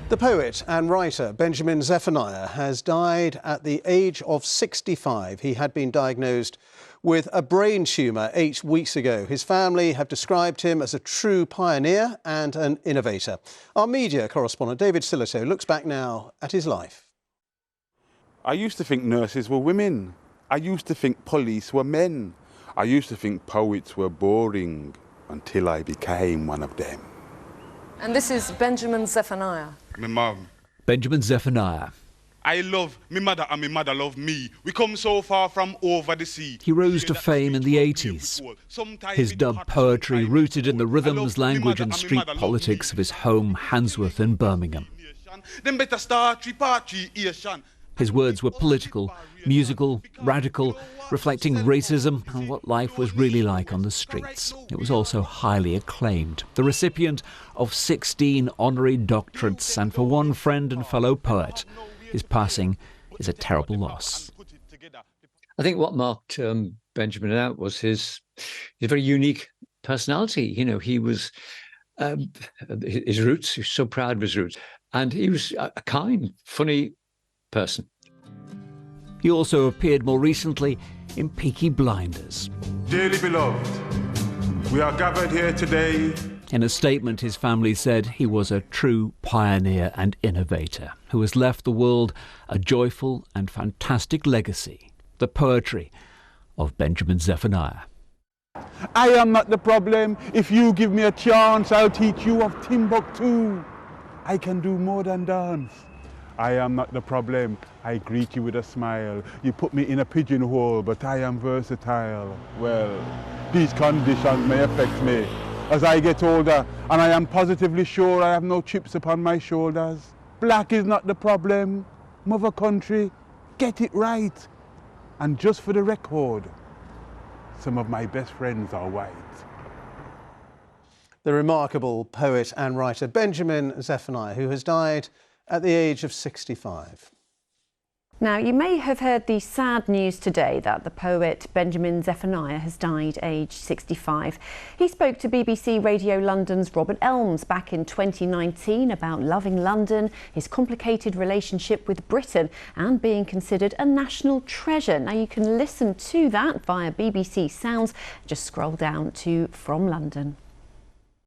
The poet and writer Benjamin Zephaniah has died at the age of 65. He had been diagnosed with a brain tumour 8 weeks ago. His family have described him as a true pioneer and an innovator. Our media correspondent David Silito looks back now at his life. I used to think nurses were women. I used to think police were men. I used to think poets were boring until I became one of them. And this is Benjamin Zephaniah. My mum. Benjamin Zephaniah. I love my mother and my mother love me. We come so far from over the sea. He rose to fame in the 80s. His dubbed poetry rooted in the rhythms, language and street politics of his home, Handsworth in Birmingham. His words were political, musical, radical, reflecting racism and what life was really like on the streets. It was also highly acclaimed. The recipient of 16 honorary doctorates, and for one friend and fellow poet, his passing is a terrible loss. I think what marked Benjamin out was his very unique personality. You know, he was his roots. He was so proud of his roots, and he was a kind, funny person. He also appeared more recently in Peaky Blinders. Dearly beloved, we are gathered here today. In a statement, his family said he was a true pioneer and innovator who has left the world a joyful and fantastic legacy, the poetry of Benjamin Zephaniah. I am not the problem. If you give me a chance, I'll teach you of Timbuktu. I can do more than dance. I am not the problem. I greet you with a smile. You put me in a pigeonhole, but I am versatile. Well, these conditions may affect me as I get older, and I am positively sure I have no chips upon my shoulders. Black is not the problem. Mother country, get it right. And just for the record, some of my best friends are white. The remarkable poet and writer Benjamin Zephaniah, who has died at the age of 65. Now, you may have heard the sad news today that the poet Benjamin Zephaniah has died aged 65. He spoke to BBC Radio London's Robert Elms back in 2019 about loving London, his complicated relationship with Britain and being considered a national treasure. Now, you can listen to that via BBC Sounds. Just scroll down to From London.